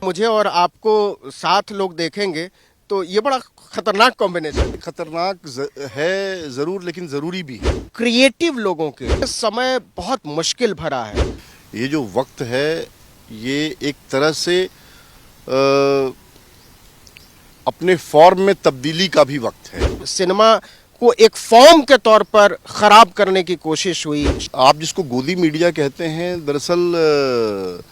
मुझे और आपको साथ लोग देखेंगे तो ये बड़ा खतरनाक कॉम्बिनेशन है जरूर, लेकिन जरूरी भी है। क्रिएटिव लोगों के समय बहुत मुश्किल भरा है। ये जो वक्त है ये एक तरह से अपने फॉर्म में तब्दीली का भी वक्त है। सिनेमा को एक फॉर्म के तौर पर खराब करने की कोशिश हुई। आप जिसको गोदी मीडिया कहते हैं, दरअसल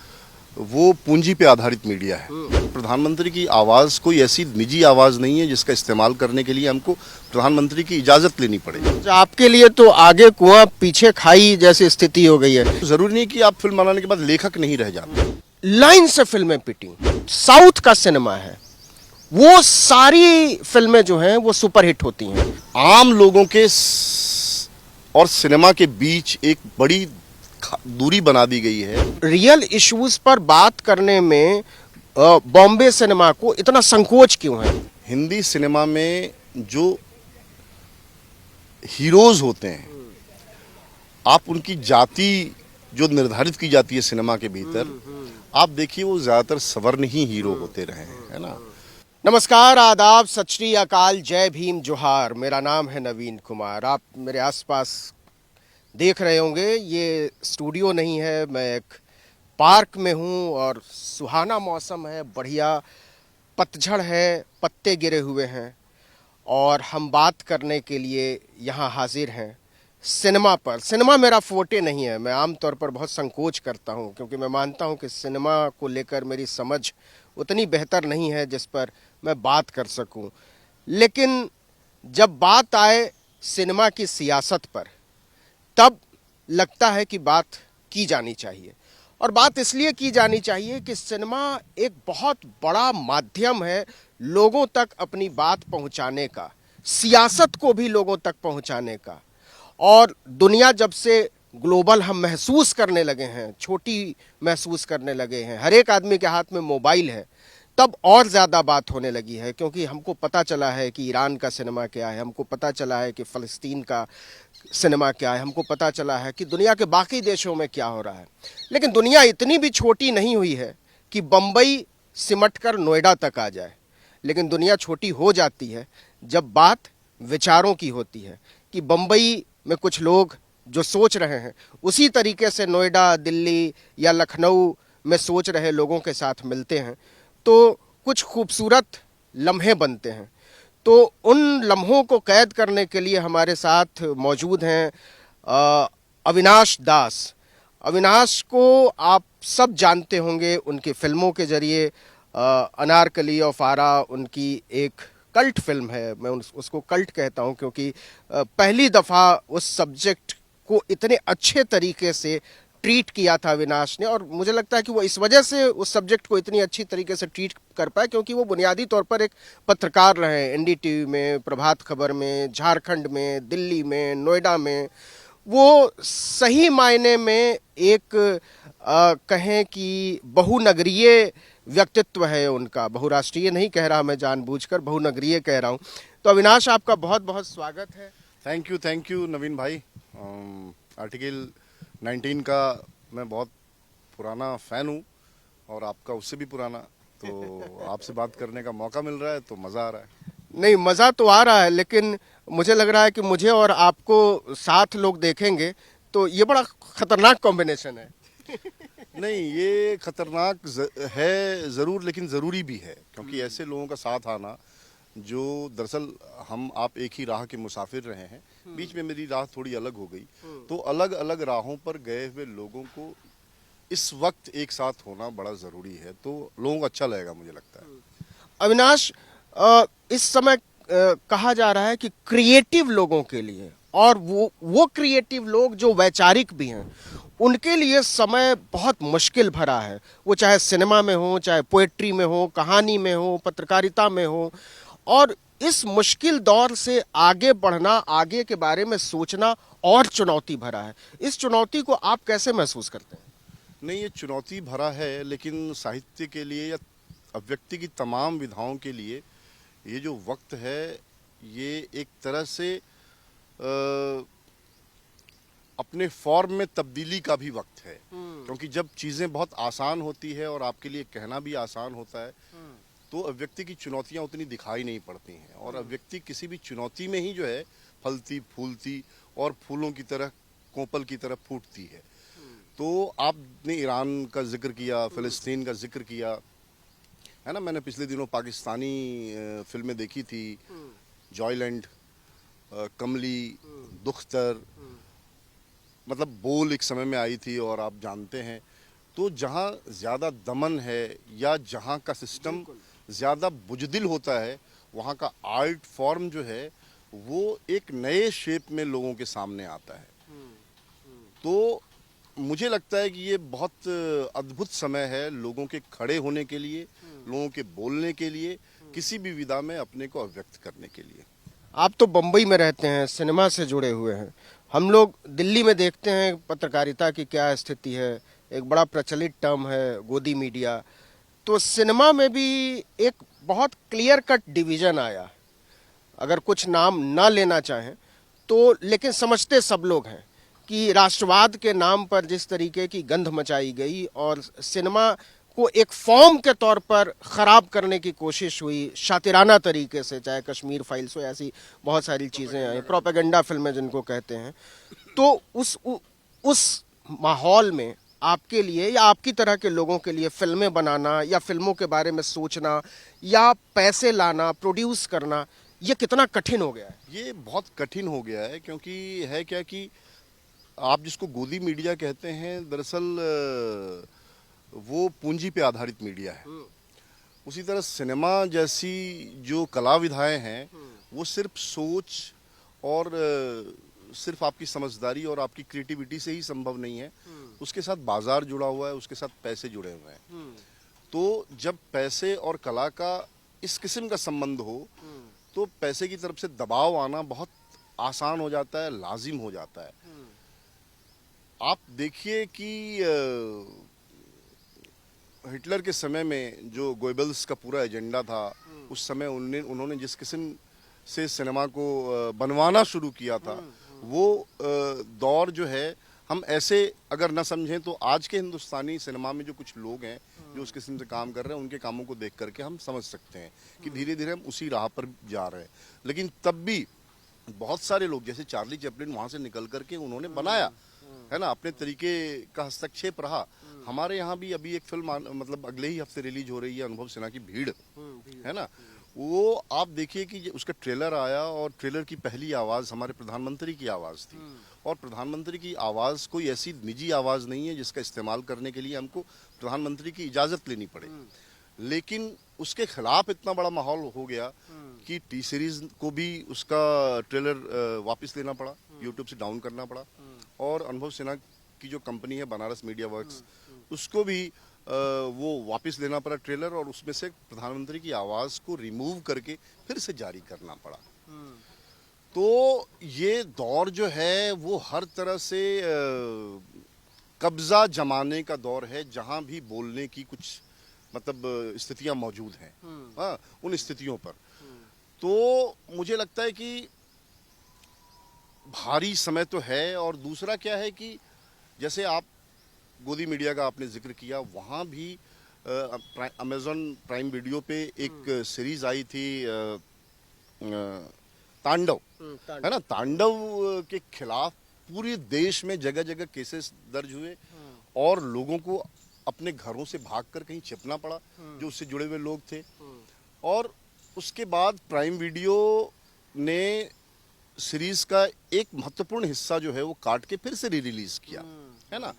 वो पूंजी पे आधारित मीडिया है। प्रधानमंत्री की आवाज़ कोई ऐसी निजी आवाज़ नहीं है जिसका इस्तेमाल करने के लिए हमको प्रधानमंत्री की इजाज़त लेनी पड़ेगी। आपके लिए तो आगे कुआं पीछे खाई जैसी स्थिति हो गई है। जरूरी नहीं कि आप फिल्म बनाने के बाद लेखक नहीं रह जाते। लाइन से फिल्में पिटी। साउथ का सिनेमा है, वो सारी फिल्में जो हैं वो सुपरहिट होती हैं। आम लोगों के और सिनेमा के बीच एक बड़ी दूरी बना दी गई है। रियल इश्यूज पर बात करने में बॉम्बे सिनेमा को इतना संकोच क्यों है? हिंदी सिनेमा में जो हीरोज होते हैं, आप उनकी जाति जो निर्धारित की जाती है सिनेमा के भीतर, आप देखिए वो ज्यादातर सवर्ण ही हीरो होते रहे हैं, है ना। नमस्कार, आदाब, सत श्री अकाल, जय भीम, जोहार। मेरा नाम है नवीन कुमार। आप मेरे आसपास देख रहे होंगे, ये स्टूडियो नहीं है, मैं एक पार्क में हूँ और सुहाना मौसम है, बढ़िया पतझड़ है, पत्ते गिरे हुए हैं और हम बात करने के लिए यहाँ हाजिर हैं सिनेमा पर। सिनेमा मेरा फोटे नहीं है, मैं आमतौर पर बहुत संकोच करता हूँ क्योंकि मैं मानता हूँ कि सिनेमा को लेकर मेरी समझ उतनी बेहतर नहीं है जिस पर मैं बात कर सकूँ। लेकिन जब बात आए सिनेमा की सियासत पर, तब लगता है कि बात की जानी चाहिए। और बात इसलिए की जानी चाहिए कि सिनेमा एक बहुत बड़ा माध्यम है लोगों तक अपनी बात पहुंचाने का, सियासत को भी लोगों तक पहुंचाने का। और दुनिया जब से ग्लोबल हम महसूस करने लगे हैं, छोटी महसूस करने लगे हैं, हर एक आदमी के हाथ में मोबाइल है, तब और ज़्यादा बात होने लगी है। क्योंकि हमको पता चला है कि ईरान का सिनेमा क्या है, हमको पता चला है कि फ़लस्तीन का सिनेमा क्या है, हमको पता चला है कि दुनिया के बाकी देशों में क्या हो रहा है। लेकिन दुनिया इतनी भी छोटी नहीं हुई है कि बम्बई सिमट कर नोएडा तक आ जाए। लेकिन दुनिया छोटी हो जाती है जब बात विचारों की होती है कि बम्बई में कुछ लोग जो सोच रहे हैं उसी तरीके से नोएडा, दिल्ली या लखनऊ में सोच रहे लोगों के साथ मिलते हैं तो कुछ खूबसूरत लम्हे बनते हैं। तो उन लम्हों को कैद करने के लिए हमारे साथ मौजूद हैं अविनाश दास। अविनाश को आप सब जानते होंगे उनकी फिल्मों के जरिए। अनारकली और फारा उनकी एक कल्ट फिल्म है, मैं उसको कल्ट कहता हूं क्योंकि पहली दफ़ा उस सब्जेक्ट को इतने अच्छे तरीके से ट्रीट किया था अविनाश ने। और मुझे लगता है कि वो इस वजह से उस सब्जेक्ट को इतनी अच्छी तरीके से ट्रीट कर पाए क्योंकि वो बुनियादी तौर पर एक पत्रकार रहे हैं। एनडीटीवी में, प्रभात खबर में, झारखंड में, दिल्ली में, नोएडा में। वो सही मायने में एक कहें कि बहुनगरीय व्यक्तित्व है उनका। बहुराष्ट्रीय नहीं कह रहा मैं जानबूझकर, बहुनगरीय कह रहा हूँ। तो अविनाश, आपका बहुत बहुत स्वागत है। थैंक यू नवीन भाई। आर्टिकल 19 का मैं बहुत पुराना फ़ैन हूँ और आपका उससे भी पुराना, तो आपसे बात करने का मौका मिल रहा है तो मज़ा आ रहा है। नहीं, मज़ा तो आ रहा है, लेकिन मुझे लग रहा है कि मुझे और आपको साथ लोग देखेंगे तो ये बड़ा खतरनाक कॉम्बिनेशन है। नहीं, ये है ज़रूर, लेकिन ज़रूरी भी है क्योंकि ऐसे लोगों का साथ आना जो दरअसल हम आप एक ही राह के मुसाफिर रहे हैं, बीच में मेरी राह थोड़ी अलग हो गई, तो अलग अलग राहों पर गए हुए लोगों को इस वक्त एक साथ होना बड़ा ज़रूरी है, तो लोगों को अच्छा लगेगा मुझे लगता है। अविनाश, इस समय कहा जा रहा है कि क्रिएटिव लोगों के लिए, और वो क्रिएटिव लोग जो वैचारिक भी हैं, उनके लिए समय बहुत मुश्किल भरा है। वो चाहे सिनेमा में हो, चाहे पोएट्री में हो, कहानी में हो, पत्रकारिता में हो। और इस मुश्किल दौर से आगे बढ़ना, आगे के बारे में सोचना और चुनौती भरा है। इस चुनौती को आप कैसे महसूस करते हैं? नहीं, ये चुनौती भरा है, लेकिन साहित्य के लिए या अभिव्यक्ति की तमाम विधाओं के लिए ये जो वक्त है ये एक तरह से अपने फॉर्म में तब्दीली का भी वक्त है। क्योंकि जब चीज़ें बहुत आसान होती है और आपके लिए कहना भी आसान होता है, तो व्यक्ति की चुनौतियां उतनी दिखाई नहीं पड़ती हैं, और व्यक्ति किसी भी चुनौती में ही जो है फलती फूलती और फूलों की तरह, कोपल की तरह फूटती है। तो आपने ईरान का जिक्र किया, फिलिस्तीन का जिक्र किया, है ना। मैंने पिछले दिनों पाकिस्तानी फिल्में देखी थी, जॉयलैंड, कमली, दुख्तर, मतलब बोल एक समय में आई थी, और आप जानते हैं। तो जहाँ ज़्यादा दमन है या जहाँ का सिस्टम ज़्यादा बुजदिल होता है, वहाँ का आर्ट फॉर्म जो है वो एक नए शेप में लोगों के सामने आता है। तो मुझे लगता है कि ये बहुत अद्भुत समय है लोगों के खड़े होने के लिए, लोगों के बोलने के लिए, किसी भी विधा में अपने को अभिव्यक्त करने के लिए। आप तो बम्बई में रहते हैं, सिनेमा से जुड़े हुए हैं। हम लोग दिल्ली में देखते हैं पत्रकारिता की क्या स्थिति है, एक बड़ा प्रचलित टर्म है गोदी मीडिया। तो सिनेमा में भी एक बहुत क्लियर कट डिवीजन आया, अगर कुछ नाम ना लेना चाहें तो, लेकिन समझते सब लोग हैं कि राष्ट्रवाद के नाम पर जिस तरीके की गंध मचाई गई और सिनेमा को एक फॉर्म के तौर पर खराब करने की कोशिश हुई शातिराना तरीके से, चाहे कश्मीर फाइल्स हो, ऐसी बहुत सारी चीजें आई, प्रोपेगेंडा फिल्में जिनको कहते हैं। तो उस माहौल में आपके लिए या आपकी तरह के लोगों के लिए फिल्में बनाना या फिल्मों के बारे में सोचना या पैसे लाना, प्रोड्यूस करना, ये कितना कठिन हो गया है? ये बहुत कठिन हो गया है, क्योंकि है क्या कि आप जिसको गोदी मीडिया कहते हैं, दरअसल वो पूंजी पे आधारित मीडिया है। उसी तरह सिनेमा जैसी जो कला विधाएं हैं, वो सिर्फ सोच और सिर्फ आपकी समझदारी और आपकी क्रिएटिविटी से ही संभव नहीं है। उसके साथ बाजार जुड़ा हुआ है, उसके साथ पैसे जुड़े हुए हैं। तो जब पैसे और कला का इस किस्म का संबंध हो, तो पैसे की तरफ से दबाव आना बहुत आसान हो जाता है, लाजिम हो जाता है। आप देखिए कि हिटलर के समय में जो गोएबल्स का पूरा एजेंडा था, उस समय उन्होंने जिस किस्म से सिनेमा को बनवाना शुरू किया था, वो दौर जो है, हम ऐसे अगर न समझें तो आज के हिंदुस्तानी सिनेमा में जो कुछ लोग हैं जो उस किस्म से काम कर रहे हैं, उनके कामों को देख करके हम समझ सकते हैं कि धीरे धीरे हम उसी राह पर जा रहे हैं। लेकिन तब भी बहुत सारे लोग, जैसे चार्ली चैपलिन, वहाँ से निकल करके उन्होंने बनाया, है ना, अपने तरीके का हस्तक्षेप रहा। हमारे यहाँ भी अभी एक फिल्म मतलब अगले ही हफ्ते रिलीज हो रही है, अनुभव सिन्हा की भीड़, है ना। वो आप देखिए कि उसका ट्रेलर आया, और ट्रेलर की पहली आवाज़ हमारे प्रधानमंत्री की आवाज़ थी। और प्रधानमंत्री की आवाज़ कोई ऐसी निजी आवाज़ नहीं है जिसका इस्तेमाल करने के लिए हमको प्रधानमंत्री की इजाज़त लेनी पड़े। लेकिन उसके खिलाफ इतना बड़ा माहौल हो गया कि टी सीरीज को भी उसका ट्रेलर वापस लेना पड़ा, यूट्यूब से डाउन करना पड़ा। और अनुभव सिन्हा की जो कंपनी है बनारस मीडिया वर्क्स, उसको भी वो वापस लेना पड़ा ट्रेलर, और उसमें से प्रधानमंत्री की आवाज़ को रिमूव करके फिर से जारी करना पड़ा। तो ये दौर जो है वो हर तरह से कब्जा जमाने का दौर है, जहां भी बोलने की कुछ मतलब स्थितियां मौजूद हैं, हाँ, उन स्थितियों पर। तो मुझे लगता है कि भारी समय तो है। और दूसरा क्या है कि जैसे आप गोदी मीडिया का आपने जिक्र किया, वहाँ भी अमेज़न प्राइम वीडियो पे एक सीरीज आई थी, तांडव, है ना। तांडव के खिलाफ पूरे देश में जगह जगह केसेस दर्ज हुए, और लोगों को अपने घरों से भागकर कहीं छिपना पड़ा जो उससे जुड़े हुए लोग थे। और उसके बाद प्राइम वीडियो ने सीरीज का एक महत्वपूर्ण हिस्सा जो है वो काट के फिर से री रिलीज किया, है ना,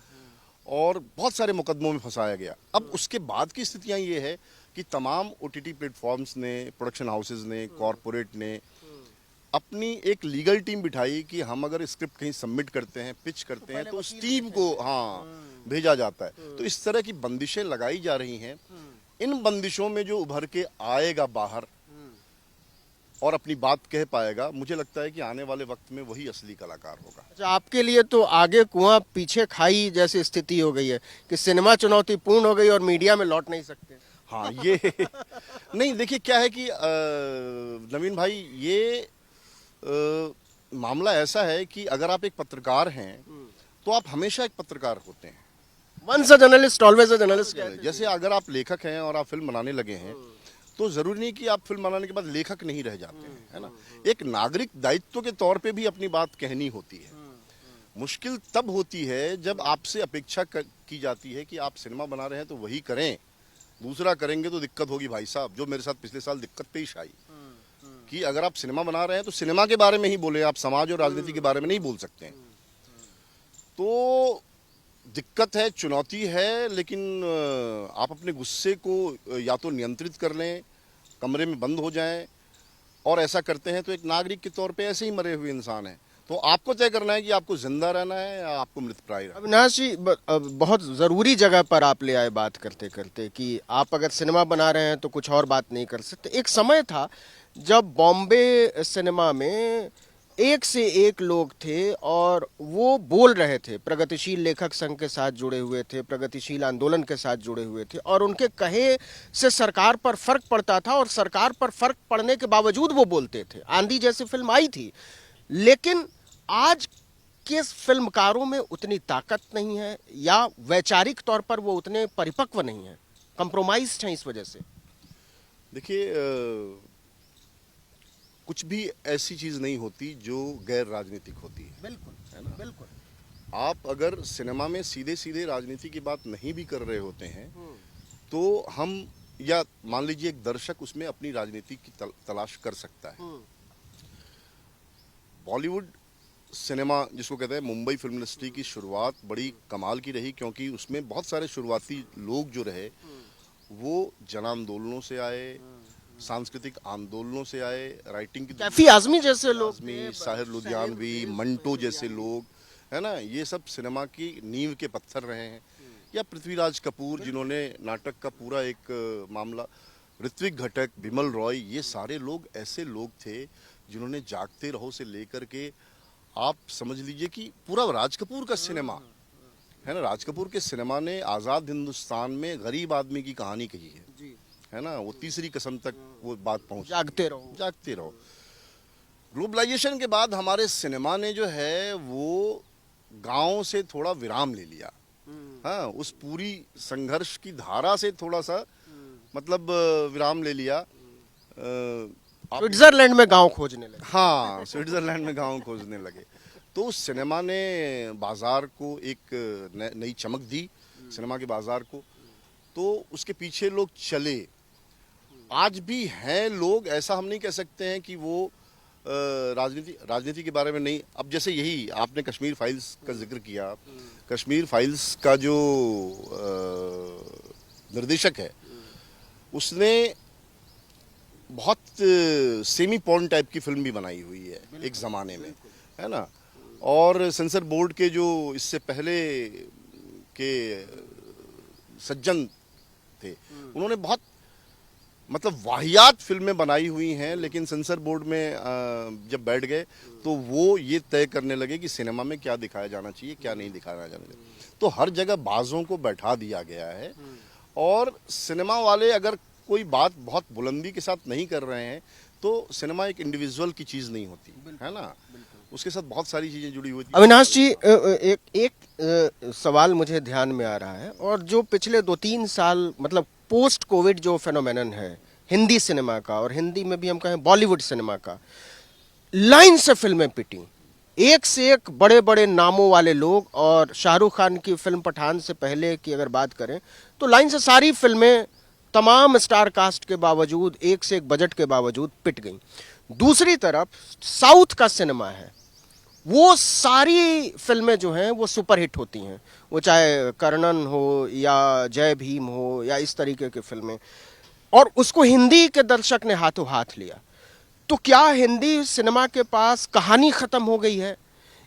और बहुत सारे मुकदमों में फंसाया गया। अब उसके बाद की स्थितियां ये है कि तमाम ओटीटी प्लेटफॉर्म्स ने, प्रोडक्शन हाउसेज ने, कॉरपोरेट ने अपनी एक लीगल टीम बिठाई कि हम अगर स्क्रिप्ट कहीं सबमिट करते हैं, पिच करते हैं, तो उस टीम को भेजा जाता है। तो इस तरह की बंदिशें लगाई जा रही हैं। इन बंदिशों में जो उभर के आएगा बाहर और अपनी बात कह पाएगा, मुझे लगता है कि आने वाले वक्त में वही असली कलाकार होगा। अच्छा, आपके लिए तो आगे कुआं पीछे खाई जैसी स्थिति हो गई है कि सिनेमा चुनौतीपूर्ण हो गई और मीडिया में लौट नहीं सकते। हाँ, ये नहीं, देखिए क्या है कि नवीन भाई, ये मामला ऐसा है कि अगर आप एक पत्रकार हैं तो आप हमेशा एक पत्रकार होते हैं, once a journalist always a journalist. जैसे अगर आप लेखक हैं और आप फिल्म बनाने लगे हैं तो जरूरी नहीं कि आप फिल्म बनाने के बाद लेखक नहीं रह जाते हैं, है ना। एक नागरिक दायित्व के तौर पे भी अपनी बात कहनी होती है। मुश्किल तब होती है जब आपसे अपेक्षा की जाती है कि आप सिनेमा बना रहे हैं तो वही करें, दूसरा करेंगे तो दिक्कत होगी। भाई साहब, जो मेरे साथ पिछले साल दिक्कत पेश आई कि अगर आप सिनेमा बना रहे हैं तो सिनेमा के बारे में ही बोले, आप समाज और राजनीति के बारे में नहीं बोल सकते हैं। तो दिक्कत है, चुनौती है, लेकिन आप अपने गुस्से को या तो नियंत्रित कर लें, कमरे में बंद हो जाएं, और ऐसा करते हैं तो एक नागरिक के तौर पे ऐसे ही मरे हुए इंसान हैं। तो आपको तय करना है कि आपको जिंदा रहना है या आपको मृतप्राय रहना है। अविनाश जी, बहुत ज़रूरी जगह पर आप ले आए बात करते करते कि आप अगर सिनेमा बना रहे हैं तो कुछ और बात नहीं कर सकते। एक समय था जब बॉम्बे सिनेमा में एक से एक लोग थे और वो बोल रहे थे, प्रगतिशील लेखक संघ के साथ जुड़े हुए थे, प्रगतिशील आंदोलन के साथ जुड़े हुए थे, और उनके कहे से सरकार पर फर्क पड़ता था और सरकार पर फर्क पड़ने के बावजूद वो बोलते थे। आंधी जैसी फिल्म आई थी, लेकिन आज के फिल्मकारों में उतनी ताकत नहीं है या वैचारिक तौर पर वो उतने परिपक्व नहीं है, कंप्रोमाइज्ड हैं इस वजह से। देखिए, कुछ भी ऐसी चीज नहीं होती जो गैर राजनीतिक होती है। बिल्कुल, है ना। बिल्कुल। आप अगर सिनेमा में सीधे सीधे राजनीति की बात नहीं भी कर रहे होते हैं तो हम, या मान लीजिए एक दर्शक उसमें अपनी राजनीति की तलाश कर सकता है। बॉलीवुड सिनेमा जिसको कहते हैं, मुंबई फिल्म इंडस्ट्री की शुरुआत बड़ी कमाल की रही, क्योंकि उसमें बहुत सारे शुरुआती लोग जो रहे वो जन आंदोलनों से आए, सांस्कृतिक आंदोलनों से आए, राइटिंग की, कैफी आजमी जैसे लोग, आजमी, साहिर लुधियानवी, मंटो जैसे लोग, है ना, ये सब सिनेमा की नींव के पत्थर रहे हैं। या पृथ्वीराज कपूर जिन्होंने नाटक का पूरा एक मामला, ऋत्विक घटक, बिमल रॉय, ये सारे लोग ऐसे लोग थे जिन्होंने जागते रहो से लेकर के, आप समझ लीजिए कि पूरा राज कपूर का सिनेमा, है ना, राज कपूर के सिनेमा ने आज़ाद हिंदुस्तान में गरीब आदमी की कहानी कही है ना, वो तीसरी कसम तक वो बात पहुंच, जागते रहो, जागते रहो। ग्लोबलाइजेशन के बाद हमारे सिनेमा ने जो है वो गांव से थोड़ा विराम ले लिया। हाँ, उस पूरी संघर्ष की धारा से थोड़ा सा मतलब विराम ले लिया। स्विट्जरलैंड में गांव खोजने लगे। हाँ, स्विट्जरलैंड में गांव खोजने लगे। तो सिनेमा ने बाजार को एक नई चमक दी, सिनेमा के बाजार को, तो उसके पीछे लोग चले। आज भी हैं लोग, ऐसा हम नहीं कह सकते हैं कि वो राजनीति के बारे में नहीं। अब जैसे यही आपने कश्मीर फाइल्स का जिक्र किया, कश्मीर फाइल्स का जो निर्देशक है उसने बहुत सेमी पॉर्न टाइप की फिल्म भी बनाई हुई है एक ज़माने में, है ना। और सेंसर बोर्ड के जो इससे पहले के सज्जन थे, उन्होंने बहुत मतलब वाहियात फिल्में बनाई हुई हैं, लेकिन सेंसर बोर्ड में जब बैठ गए तो वो ये तय करने लगे कि सिनेमा में क्या दिखाया जाना चाहिए, क्या नहीं दिखाया जाना चाहिए। तो हर जगह बाजों को बैठा दिया गया है, और सिनेमा वाले अगर कोई बात बहुत बुलंदी के साथ नहीं कर रहे हैं तो सिनेमा एक इंडिविजुअल की चीज़ नहीं होती, है ना, उसके साथ बहुत सारी चीज़ें जुड़ी हुई थी। अविनाश जी, एक सवाल मुझे ध्यान में आ रहा है, और जो पिछले 2-3 साल मतलब पोस्ट कोविड जो फेनोमेनन है हिंदी सिनेमा का, और हिंदी में भी हम कहें बॉलीवुड सिनेमा का, लाइन से फिल्में पिटी, एक से एक बड़े बड़े नामों वाले लोग, और शाहरुख खान की फिल्म पठान से पहले की अगर बात करें तो लाइन से सारी फिल्में तमाम स्टार कास्ट के बावजूद, एक से एक बजट के बावजूद पिट गई। दूसरी तरफ साउथ का सिनेमा है, वो सारी फिल्में जो हैं वो सुपरहिट होती हैं, वो चाहे कर्णन हो या जय भीम हो या इस तरीके की फिल्में, और उसको हिंदी के दर्शक ने हाथों हाथ लिया। तो क्या हिंदी सिनेमा के पास कहानी खत्म हो गई है,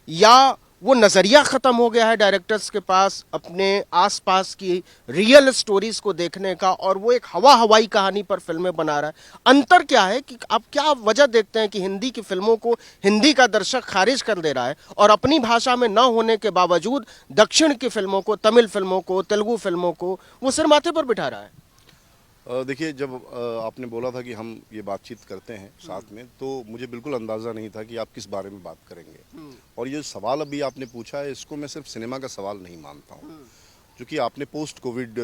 या वो नज़रिया ख़त्म हो गया है डायरेक्टर्स के पास अपने आसपास की रियल स्टोरीज को देखने का, और वो एक हवाई कहानी पर फिल्में बना रहा है? अंतर क्या है कि आप क्या वजह देखते हैं कि हिंदी की फिल्मों को हिंदी का दर्शक खारिज कर दे रहा है, और अपनी भाषा में न होने के बावजूद दक्षिण की फिल्मों को, तमिल फिल्मों को, तेलुगु फिल्मों को वो सिर माथे पर बिठा रहा है? देखिए, जब आपने बोला था कि हम ये बातचीत करते हैं साथ में, तो मुझे बिल्कुल अंदाज़ा नहीं था कि आप किस बारे में बात करेंगे। और ये सवाल अभी आपने पूछा है, इसको मैं सिर्फ सिनेमा का सवाल नहीं मानता हूँ। जो कि आपने पोस्ट कोविड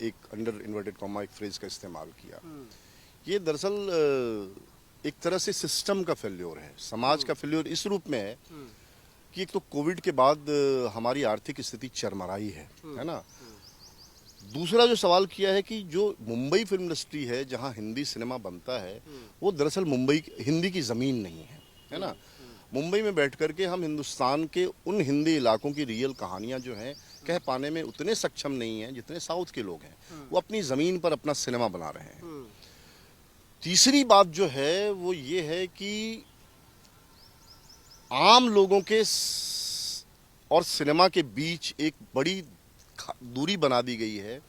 एक अंडर इन्वर्टेड कॉमा एक फ्रेज का इस्तेमाल किया, ये दरअसल एक तरह से सिस्टम का फेल्योर है, समाज का फेल्योर इस रूप में है कि एक तो कोविड के बाद हमारी आर्थिक स्थिति चरमराई है ना। दूसरा जो सवाल किया है कि जो मुंबई फिल्म इंडस्ट्री है जहां हिंदी सिनेमा बनता है, वो दरअसल मुंबई हिंदी की ज़मीन नहीं है ना। मुंबई में बैठ करके हम हिंदुस्तान के उन हिंदी इलाकों की रियल कहानियां जो हैं कह पाने में उतने सक्षम नहीं हैं जितने साउथ के लोग हैं। वो अपनी ज़मीन पर अपना सिनेमा बना रहे हैं। तीसरी बात जो है वो ये है कि आम लोगों के और सिनेमा के बीच एक बड़ी दूरी बना दी गई है।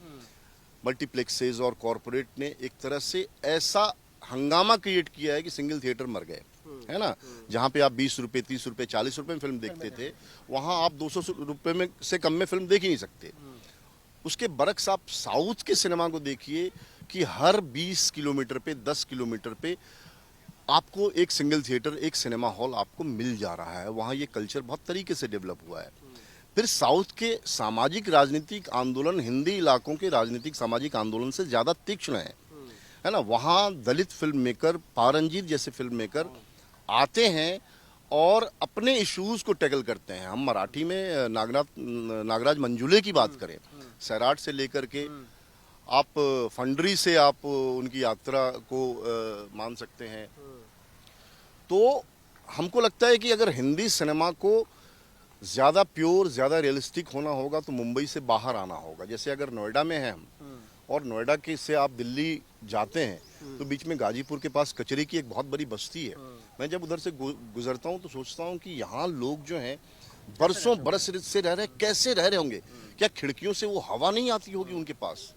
मल्टीप्लेक्सेस और कॉरपोरेट ने एक तरह से ऐसा हंगामा क्रिएट किया है कि सिंगल थिएटर मर गए, है ना। जहां पे आप 20 रुपए 30 रुपए 40 रुपए में फिल्म देखते थे, वहां आप 200 रुपए में से कम में फिल्म देख ही नहीं सकते। उसके बरक्स आप साउथ के सिनेमा को देखिए कि हर 20 किलोमीटर पे 10 किलोमीटर पे आपको एक सिंगल थिएटर, एक सिनेमा हॉल आपको मिल जा रहा है। वहाँ ये कल्चर बहुत तरीके से डेवलप हुआ है। फिर साउथ के सामाजिक राजनीतिक आंदोलन हिंदी इलाकों के राजनीतिक सामाजिक आंदोलन से ज़्यादा तीक्ष्ण है ना। वहाँ दलित फिल्म मेकर, पारंजीत जैसे फिल्म मेकर आते हैं और अपने इश्यूज़ को टैकल करते हैं। हम मराठी में नागराज मंजुले की बात करें, सैराट से लेकर के आप फंडरी से आप उनकी यात्रा को मान सकते हैं। तो हमको लगता है कि अगर हिंदी सिनेमा को ज़्यादा प्योर, ज़्यादा रियलिस्टिक होना होगा तो मुंबई से बाहर आना होगा। जैसे अगर नोएडा में हैं हम और नोएडा के से आप दिल्ली जाते हैं तो बीच में गाजीपुर के पास कचरे की एक बहुत बड़ी बस्ती है। मैं जब उधर से गुजरता हूँ तो सोचता हूँ कि यहाँ लोग जो हैं बरसों बरस से रह रहे, कैसे रह रहे होंगे। क्या खिड़कियों से वो हवा नहीं आती होगी उनके पास?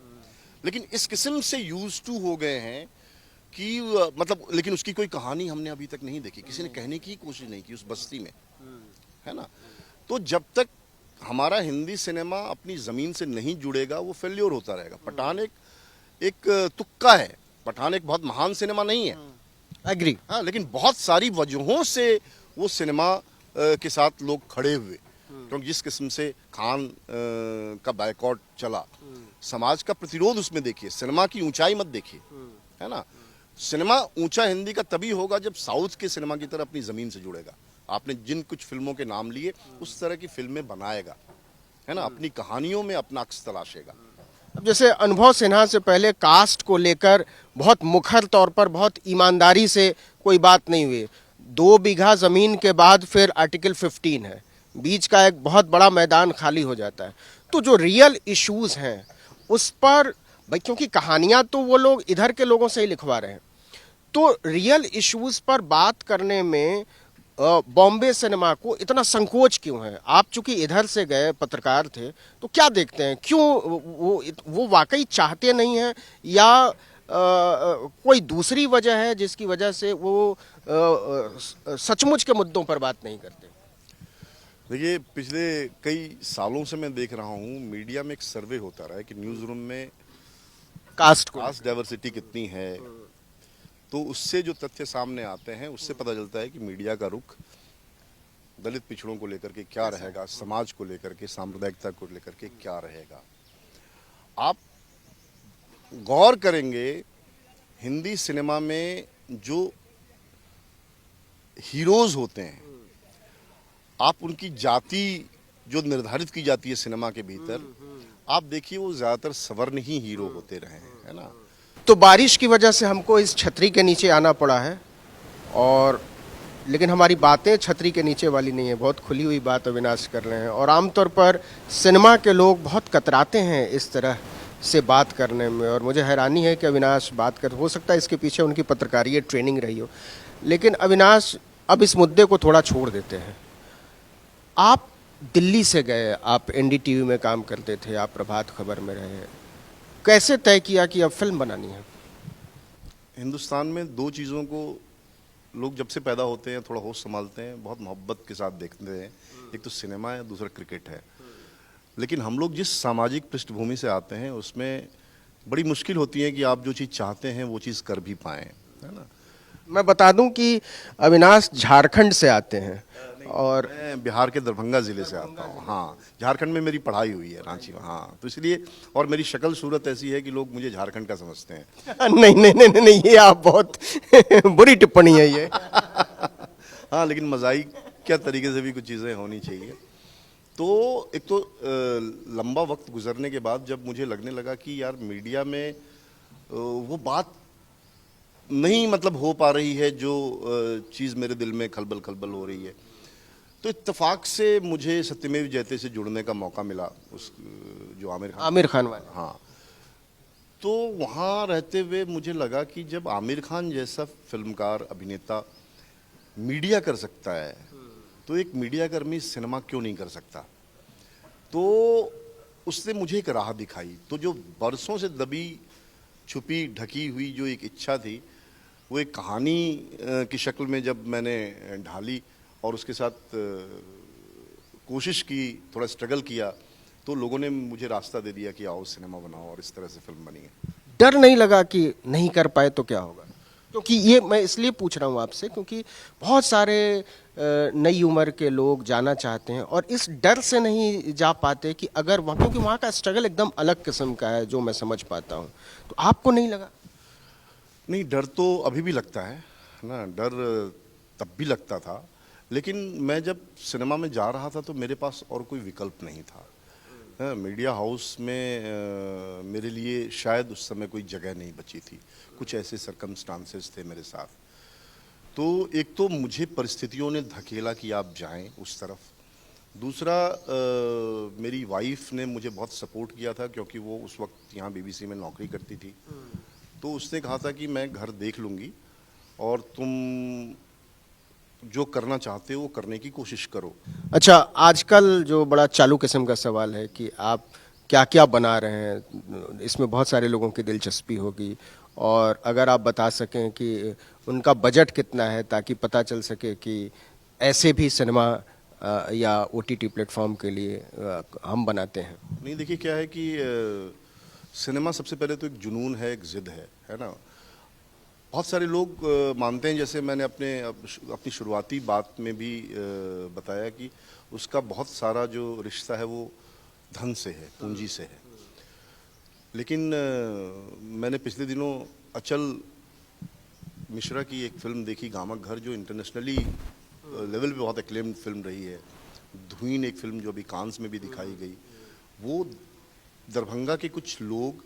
लेकिन इस किस्म से यूज टू हो गए हैं कि मतलब, लेकिन उसकी कोई कहानी हमने अभी तक नहीं देखी, किसी ने कहने की कोशिश नहीं की उस बस्ती में, है ना। तो जब तक हमारा हिंदी सिनेमा अपनी ज़मीन से नहीं जुड़ेगा वो फेल्योर होता रहेगा। पठान एक तुक्का है, पठान एक बहुत महान सिनेमा नहीं है, एग्री, हाँ, लेकिन बहुत सारी वजहों से वो सिनेमा के साथ लोग खड़े हुए। क्योंकि जिस किस्म से खान का बायकॉट चला, समाज का प्रतिरोध उसमें देखिए, सिनेमा की ऊंचाई मत देखिए, है ना। सिनेमा ऊंचा हिंदी का तभी होगा जब साउथ के सिनेमा की तरह अपनी ज़मीन से जुड़ेगा। आपने जिन कुछ फिल्मों के नाम लिए उस तरह की फिल्में बनाएगा, है ना, अपनी कहानियों में अपना अक्स तलाशेगा। अब जैसे अनुभव सिन्हा से पहले कास्ट को लेकर बहुत मुखर तौर पर बहुत ईमानदारी से कोई बात नहीं हुई। 2 बीघा ज़मीन के बाद फिर आर्टिकल 15 है, बीच का एक बहुत बड़ा मैदान खाली हो जाता है। तो जो रियल इश्यूज़ हैं उस पर भाई, क्योंकि कहानियाँ तो वो लोग इधर के लोगों से ही लिखवा रहे हैं, तो रियल इश्यूज़ पर बात करने में बॉम्बे सिनेमा को इतना संकोच क्यों है? आप चूंकि इधर से गए पत्रकार थे, तो क्या देखते हैं, क्यों वो वाकई चाहते नहीं हैं या कोई दूसरी वजह है जिसकी वजह से वो सचमुच के मुद्दों पर बात नहीं करते? देखिए, पिछले कई सालों से मैं देख रहा हूँ मीडिया में एक सर्वे होता रहा है कि न्यूज़ रूम में कास्ट डाइवर्सिटी कितनी है। तो उससे जो तथ्य सामने आते हैं उससे पता चलता है कि मीडिया का रुख दलित पिछड़ों को लेकर के क्या रहेगा, समाज को लेकर के, सांप्रदायिकता को लेकर के क्या रहेगा। आप गौर करेंगे हिंदी सिनेमा में जो हीरोज होते हैं, आप उनकी जाति जो निर्धारित की जाती है सिनेमा के भीतर, आप देखिए वो ज़्यादातर सवर्ण ही हीरो होते रहे हैं, है ना। तो बारिश की वजह से हमको इस छतरी के नीचे आना पड़ा है, और लेकिन हमारी बातें छतरी के नीचे वाली नहीं है, बहुत खुली हुई बात अविनाश कर रहे हैं। और आमतौर पर सिनेमा के लोग बहुत कतराते हैं इस तरह से बात करने में, और मुझे हैरानी है कि अविनाश बात कर, हो सकता है इसके पीछे उनकी पत्रकारीय ट्रेनिंग रही हो। लेकिन अविनाश, अब इस मुद्दे को थोड़ा छोड़ देते हैं। आप दिल्ली से गए, आप एनडीटीवी में काम करते थे, आप प्रभात खबर में रहे, कैसे तय किया कि अब फिल्म बनानी है? हिंदुस्तान में 2 चीज़ों को लोग जब से पैदा होते हैं थोड़ा होश संभालते हैं, बहुत मोहब्बत के साथ देखते हैं। एक तो सिनेमा है, दूसरा क्रिकेट है। लेकिन हम लोग जिस सामाजिक पृष्ठभूमि से आते हैं उसमें बड़ी मुश्किल होती है कि आप जो चीज़ चाहते हैं वो चीज़ कर भी पाएँ, है ना। मैं बता दूं कि अविनाश झारखंड से आते हैं, और मैं बिहार के दरभंगा ज़िले से आता हूँ। हाँ, झारखंड में मेरी पढ़ाई हुई है, रांची में। हाँ, तो इसलिए, और मेरी शक्ल सूरत ऐसी है कि लोग मुझे झारखंड का समझते हैं। नहीं नहीं नहीं नहीं नहीं, ये आप बहुत बुरी टिप्पणी है ये। हाँ, लेकिन मज़ाक क्या तरीके से भी कुछ चीज़ें होनी चाहिए। तो एक तो लंबा वक्त गुजरने के बाद जब मुझे लगने लगा कि यार मीडिया में वो बात नहीं मतलब हो पा रही है जो चीज़ मेरे दिल में खलबल खलबल हो रही है, तो इत्तेफाक से मुझे सत्यमेव जयते से जुड़ने का मौका मिला, उस जो आमिर खान वाले। हाँ, तो वहाँ रहते हुए मुझे लगा कि जब आमिर खान जैसा फिल्मकार अभिनेता मीडिया कर सकता है, तो एक मीडिया कर्मी सिनेमा क्यों नहीं कर सकता। तो उसने मुझे एक राह दिखाई। तो जो बरसों से दबी छुपी ढकी हुई जो एक इच्छा थी, वो एक कहानी की शक्ल में जब मैंने ढाली और उसके साथ कोशिश की, थोड़ा स्ट्रगल किया, तो लोगों ने मुझे रास्ता दे दिया कि आओ सिनेमा बनाओ, और इस तरह से फिल्म बनी है। डर नहीं लगा कि नहीं कर पाए तो क्या होगा? क्योंकि ये मैं इसलिए पूछ रहा हूँ आपसे क्योंकि बहुत सारे नई उम्र के लोग जाना चाहते हैं और इस डर से नहीं जा पाते कि अगर वहाँ, क्योंकि वहाँ का स्ट्रगल एकदम अलग किस्म का है जो मैं समझ पाता हूँ। तो आपको नहीं लगा? नहीं, डर तो अभी भी लगता है ना, डर तब भी लगता था, लेकिन मैं जब सिनेमा में जा रहा था तो मेरे पास और कोई विकल्प नहीं था। मीडिया हाउस में मेरे लिए शायद उस समय कोई जगह नहीं बची थी, कुछ ऐसे सरकमस्टांसेस थे मेरे साथ। तो एक तो मुझे परिस्थितियों ने धकेला कि आप जाएं उस तरफ। दूसरा, मेरी वाइफ ने मुझे बहुत सपोर्ट किया था, क्योंकि वो उस वक्त यहाँ बीबीसी में नौकरी करती थी। तो उसने कहा था कि मैं घर देख लूँगी और तुम जो करना चाहते हो वो करने की कोशिश करो। अच्छा, आजकल जो बड़ा चालू किस्म का सवाल है कि आप क्या क्या बना रहे हैं, इसमें बहुत सारे लोगों की दिलचस्पी होगी, और अगर आप बता सकें कि उनका बजट कितना है ताकि पता चल सके कि ऐसे भी सिनेमा या ओटीटी प्लेटफॉर्म के लिए हम बनाते हैं। नहीं, देखिए क्या है कि सिनेमा सबसे पहले तो एक जुनून है, एक ज़िद है ना। बहुत सारे लोग मानते हैं, जैसे मैंने अपनी शुरुआती बात में भी बताया कि उसका बहुत सारा जो रिश्ता है वो धन से है, पूंजी से है। लेकिन मैंने पिछले दिनों अचल मिश्रा की एक फिल्म देखी, गामक घर, जो इंटरनेशनली लेवल पे बहुत एक्लेम्ड फिल्म रही है। धुइन एक फिल्म जो अभी कांस में भी दिखाई गई। वो दरभंगा के कुछ लोग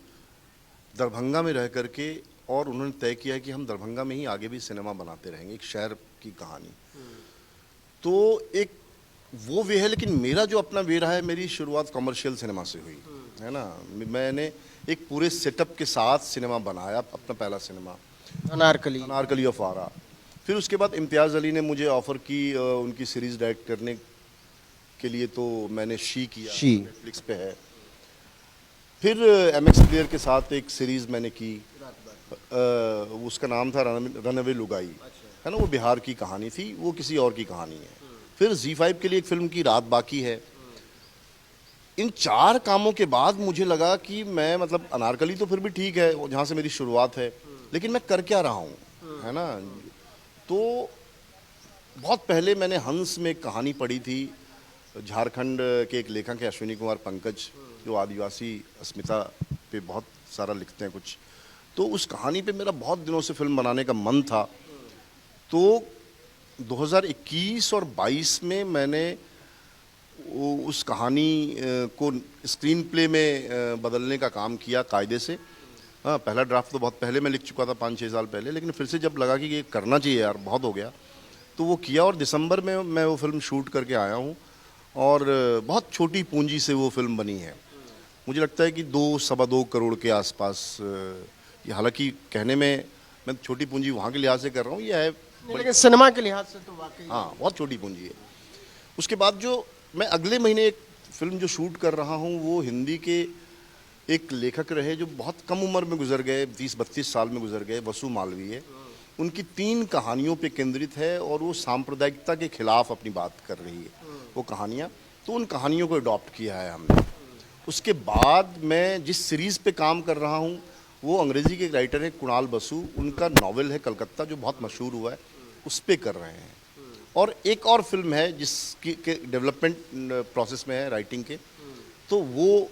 दरभंगा में रह करके, और उन्होंने तय किया है कि हम दरभंगा में ही आगे भी सिनेमा बनाते रहेंगे, एक शहर की कहानी। तो एक वो वे है, लेकिन मेरा जो अपना वे रहा है, मेरी शुरुआत कमर्शियल सिनेमा से हुई है ना। मैंने एक पूरे सेटअप के साथ सिनेमा बनाया, अपना पहला सिनेमा अनारकली ऑफ आरा। फिर उसके बाद इम्तियाज़ अली ने मुझे ऑफ़र की उनकी सीरीज़ डायरेक्ट करने के लिए, तो मैंने शी किया, नेटफ्लिक्स पे है। फिर एमएक्स प्लेयर के साथ एक सीरीज़ मैंने की, उसका नाम था रनअवे लुगाई, है ना। वो बिहार की कहानी थी, वो किसी और की कहानी है। फिर Z5 के लिए एक फिल्म की, रात बाकी है। इन 4 कामों के बाद मुझे लगा कि मैं, मतलब अनारकली तो फिर भी ठीक है, जहाँ से मेरी शुरुआत है, लेकिन मैं कर क्या रहा हूँ, है ना। तो बहुत पहले मैंने हंस में एक कहानी पढ़ी थी, झारखंड के एक लेखक है अश्विनी कुमार पंकज, जो आदिवासी अस्मिता पे बहुत सारा लिखते हैं कुछ। तो उस कहानी पे मेरा बहुत दिनों से फिल्म बनाने का मन था। तो 2021 और 22 में मैंने उस कहानी को स्क्रीन प्ले में बदलने का काम किया कायदे से। हाँ, पहला ड्राफ्ट तो बहुत पहले मैं लिख चुका था, 5-6 साल पहले, लेकिन फिर से जब लगा कि ये करना चाहिए यार, बहुत हो गया, तो वो किया। और दिसंबर में मैं वो फिल्म शूट करके आया हूँ, और बहुत छोटी पूंजी से वो फिल्म बनी है। मुझे लगता है कि 2-2.25 करोड़ के आसपास। ये हालांकि कहने में मैं छोटी पूंजी वहाँ के लिहाज से कर रहा हूँ, ये है, लेकिन सिनेमा के लिहाज से तो वाकई हाँ, बहुत छोटी पूंजी है। उसके बाद जो मैं अगले महीने एक फिल्म जो शूट कर रहा हूँ, वो हिंदी के एक लेखक रहे जो बहुत कम उम्र में गुजर गए, 20-32 साल में गुजर गए, वसु मालवीय। उनकी 3 कहानियों पे केंद्रित है, और वो सांप्रदायिकता के खिलाफ अपनी बात कर रही है वो कहानियाँ। तो उन कहानियों को अडॉप्ट किया है हमने। उसके बाद मैं जिस सीरीज़ पे काम कर रहा हूँ, वो अंग्रेज़ी के एक राइटर हैं कुणाल बसु, उनका नॉवेल है कलकत्ता, जो बहुत मशहूर हुआ है, उस पर कर रहे हैं। और एक और फिल्म है जिसकी के डेवलपमेंट प्रोसेस में है, राइटिंग के, तो वो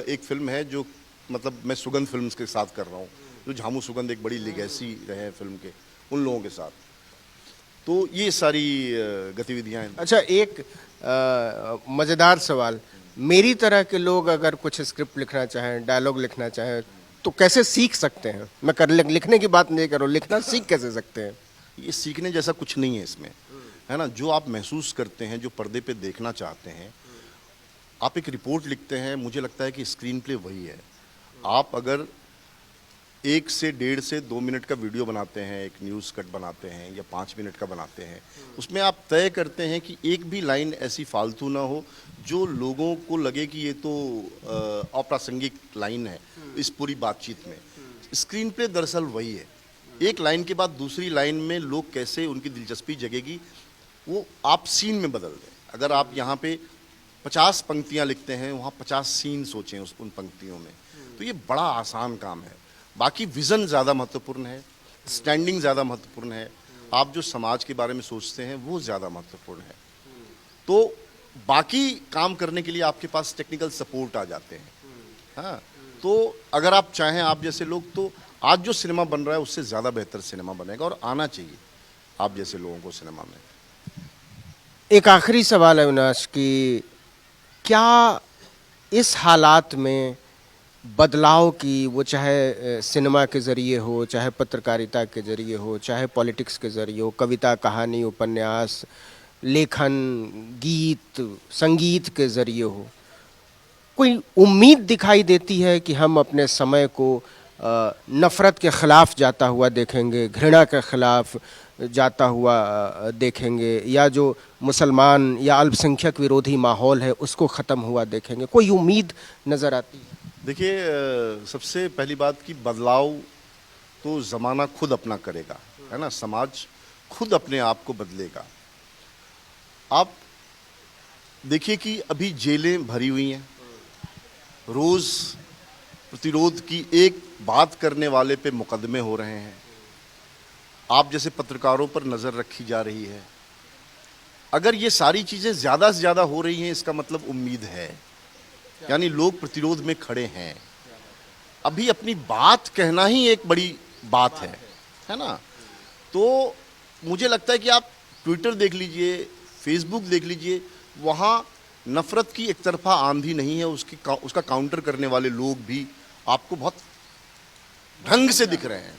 एक फिल्म है जो मतलब मैं सुगंध फिल्म्स के साथ कर रहा हूँ, जो झामू सुगंध एक बड़ी लिगेसी रहे हैं फिल्म के, उन लोगों के साथ। तो ये सारी गतिविधियां हैं। अच्छा, एक मज़ेदार सवाल, मेरी तरह के लोग अगर कुछ स्क्रिप्ट लिखना चाहें, डायलॉग लिखना चाहें, तो कैसे सीख सकते हैं? मैं लिखने की बात नहीं कर रहा हूँ, लिखना सीख कैसे सकते हैं? ये सीखने जैसा कुछ नहीं है इसमें, है ना। जो आप महसूस करते हैं, जो पर्दे पे देखना चाहते हैं, आप एक रिपोर्ट लिखते हैं, मुझे लगता है कि स्क्रीन प्ले वही है। आप अगर 1 से 1.5 से 2 मिनट का वीडियो बनाते हैं, एक न्यूज़ कट बनाते हैं या 5 मिनट का बनाते हैं, उसमें आप तय करते हैं कि एक भी लाइन ऐसी फालतू ना हो जो लोगों को लगे कि ये तो अप्रासंगिक लाइन है इस पूरी बातचीत में। स्क्रीन प्ले दरअसल वही है, एक लाइन के बाद दूसरी लाइन में लोग कैसे उनकी दिलचस्पी जगेगी, वो आप सीन में बदल दें। अगर आप यहाँ पे 50 पंक्तियाँ लिखते हैं, वहाँ 50 सीन सोचें उन पंक्तियों में, तो ये बड़ा आसान काम है। बाकी विज़न ज़्यादा महत्वपूर्ण है, स्टैंडिंग ज़्यादा महत्वपूर्ण है, आप जो समाज के बारे में सोचते हैं वो ज़्यादा महत्वपूर्ण है। तो बाकी काम करने के लिए आपके पास टेक्निकल सपोर्ट आ जाते हैं। हाँ, तो अगर आप चाहें, आप जैसे लोग, तो आज जो सिनेमा बन रहा है उससे ज़्यादा बेहतर सिनेमा बनेगा, और आना चाहिए आप जैसे लोगों को सिनेमा में। एक आखिरी सवाल है अविनाश की, क्या इस हालात में बदलाव की, वो चाहे सिनेमा के ज़रिए हो, चाहे पत्रकारिता के ज़रिए हो, चाहे पॉलिटिक्स के ज़रिए हो, कविता, कहानी, उपन्यास, लेखन, गीत, संगीत के ज़रिए हो, कोई उम्मीद दिखाई देती है कि हम अपने समय को नफ़रत के ख़िलाफ़ जाता हुआ देखेंगे, घृणा के ख़िलाफ़ जाता हुआ देखेंगे, या जो मुसलमान या अल्पसंख्यक विरोधी माहौल है उसको ख़त्म हुआ देखेंगे? कोई उम्मीद नज़र आती है? देखिए, सबसे पहली बात कि बदलाव तो ज़माना खुद अपना करेगा, है ना। समाज खुद अपने आप को बदलेगा। आप देखिए कि अभी जेलें भरी हुई हैं, रोज़ प्रतिरोध की एक बात करने वाले पे मुकदमे हो रहे हैं, आप जैसे पत्रकारों पर नज़र रखी जा रही है। अगर ये सारी चीज़ें ज़्यादा से ज़्यादा हो रही हैं, इसका मतलब उम्मीद है, यानी लोग प्रतिरोध में खड़े हैं। अभी अपनी बात कहना ही एक बड़ी बात है ना। तो मुझे लगता है कि आप ट्विटर देख लीजिए, फेसबुक देख लीजिए, वहाँ नफ़रत की एक तरफा आंधी नहीं है, उसका काउंटर करने वाले लोग भी आपको बहुत ढंग से दिख रहे हैं।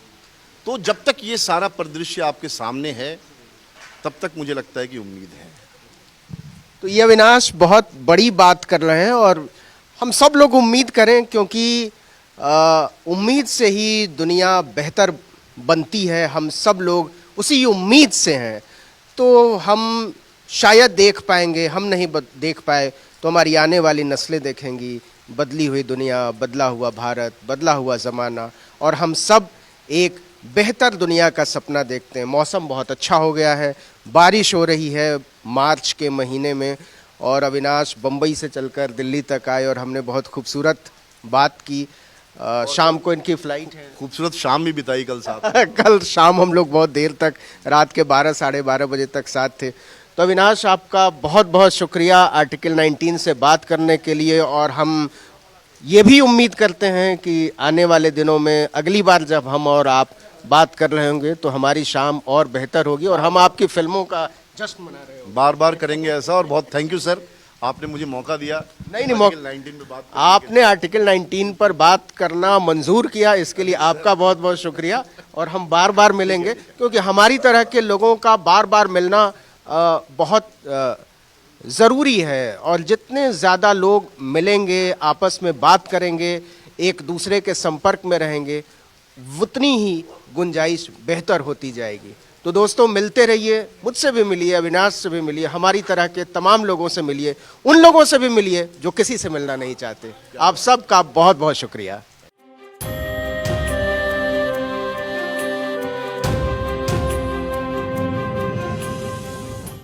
तो जब तक ये सारा परिदृश्य आपके सामने है, तब तक मुझे लगता है कि उम्मीद है। तो ये अविनाश बहुत बड़ी बात कर रहे हैं, और हम सब लोग उम्मीद करें, क्योंकि उम्मीद से ही दुनिया बेहतर बनती है। हम सब लोग उसी उम्मीद से हैं, तो हम शायद देख पाएंगे। हम नहीं देख पाए तो हमारी आने वाली नस्लें देखेंगी बदली हुई दुनिया, बदला हुआ भारत, बदला हुआ ज़माना, और हम सब एक बेहतर दुनिया का सपना देखते हैं। मौसम बहुत अच्छा हो गया है, बारिश हो रही है मार्च के महीने में, और अविनाश बम्बई से चलकर दिल्ली तक आए और हमने बहुत खूबसूरत बात की। शाम को इनकी फ़्लाइट है, खूबसूरत शाम भी बिताई कल साथ। कल शाम हम लोग बहुत देर तक, रात के 12 साढ़े 12 बजे तक साथ थे। तो अविनाश, आपका बहुत बहुत शुक्रिया आर्टिकल 19 से बात करने के लिए, और हम ये भी उम्मीद करते हैं कि आने वाले दिनों में अगली बार जब हम और आप बात कर रहे होंगे तो हमारी शाम और बेहतर होगी, और हम आपकी फिल्मों का जश्न मना रहे होंगे। बार बार करेंगे ऐसा, और बहुत थैंक यू सर, आपने मुझे मौका दिया। नहीं, आर्टिकल 19 पे बात आपने आर्टिकल 19 पर बात करना मंजूर किया, इसके लिए आपका बहुत बहुत शुक्रिया। और हम बार बार मिलेंगे, क्योंकि हमारी तरह के लोगों का बार बार मिलना बहुत ज़रूरी है, और जितने ज़्यादा लोग मिलेंगे, आपस में बात करेंगे, एक दूसरे के संपर्क में रहेंगे, उतनी ही गुंजाइश बेहतर होती जाएगी। तो दोस्तों, मिलते रहिए, मुझसे भी मिलिए, अविनाश से भी मिलिए, हमारी तरह के तमाम लोगों से मिलिए, उन लोगों से भी मिलिए जो किसी से मिलना नहीं चाहते। आप सबका बहुत बहुत शुक्रिया।